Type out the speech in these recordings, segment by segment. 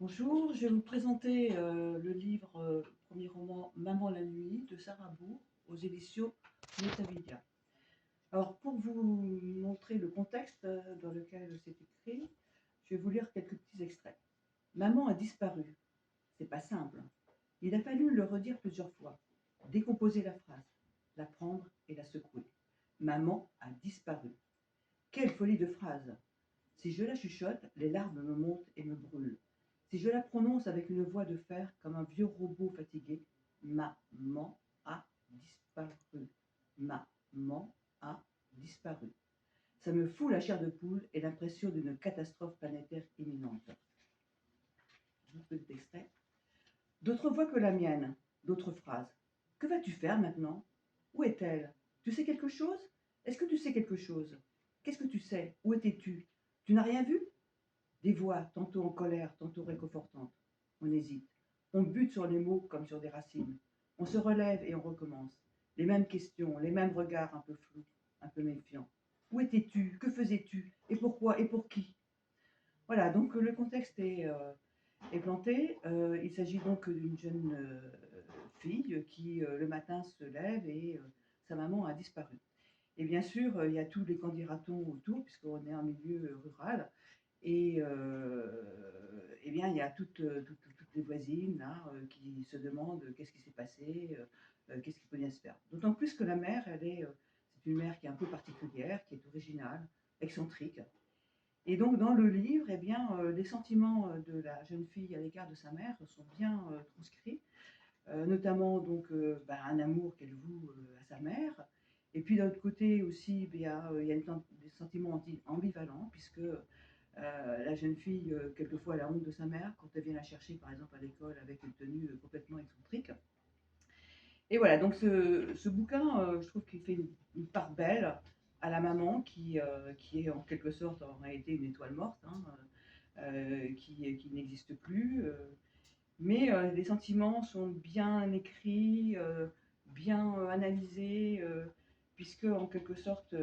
Bonjour, je vais vous présenter le livre, premier roman Maman la nuit de Sarah Bourg aux éditions Notabilia. Alors pour vous montrer le contexte dans lequel c'est écrit, je vais vous lire quelques petits extraits. Maman a disparu. C'est pas simple. Il a fallu le redire plusieurs fois, décomposer la phrase, la prendre et la secouer. Maman a disparu. Quelle folie de phrase! Si je la chuchote, les larmes me montent et me brûlent. Si je la prononce avec une voix de fer comme un vieux robot fatigué, maman a disparu. Maman a disparu. Ça me fout la chair de poule et l'impression d'une catastrophe planétaire imminente. Petit extrait. D'autres voix que la mienne, d'autres phrases. Que vas-tu faire maintenant? Où est-elle? Tu sais quelque chose? Est-ce que tu sais quelque chose? Qu'est-ce que tu sais? Où étais-tu? Tu n'as rien vu? Des voix, tantôt en colère, tantôt réconfortantes. On hésite. On bute sur les mots comme sur des racines. On se relève et on recommence. Les mêmes questions, les mêmes regards un peu flous, un peu méfiants. Où étais-tu? Que faisais-tu? Et pourquoi? Et pour qui? Voilà, donc le contexte est planté. Il s'agit donc d'une jeune fille qui, le matin, se lève et sa maman a disparu. Et bien sûr, il y a tous les candidatons autour, puisqu'on est en milieu rural. Et eh bien, il y a toutes les voisines là, qui se demandent qu'est-ce qui s'est passé, qu'est-ce qui peut bien se faire. D'autant plus que la mère, c'est une mère qui est un peu particulière, qui est originale, excentrique. Et donc, dans le livre, eh bien, les sentiments de la jeune fille à l'égard de sa mère sont bien transcrits. Notamment donc un amour qu'elle voue à sa mère. Et puis d'un autre côté aussi, il y a des sentiments ambivalents, puisque la jeune fille, quelquefois, elle a honte de sa mère quand elle vient la chercher, par exemple, à l'école avec une tenue complètement excentrique. Et voilà, donc ce bouquin, je trouve qu'il fait une part belle à la maman qui est en quelque sorte en réalité une étoile morte, hein, qui n'existe plus. Mais les sentiments sont bien écrits, bien analysés, puisque en quelque sorte,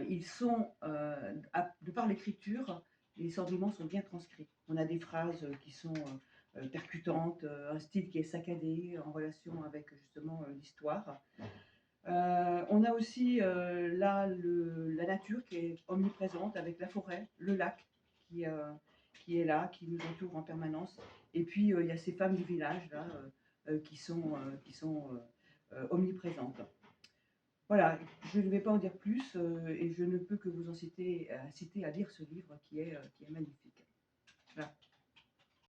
ils sont, de par l'écriture, les sentiments sont bien transcrits. On a des phrases qui sont percutantes, un style qui est saccadé en relation avec justement l'histoire. On a aussi là la nature qui est omniprésente avec la forêt, le lac qui, euh, qui est là, qui nous entoure en permanence. Et puis il y a ces femmes du village là qui sont omniprésentes. Voilà, je ne vais pas en dire plus et je ne peux que vous inciter à lire ce livre qui est magnifique.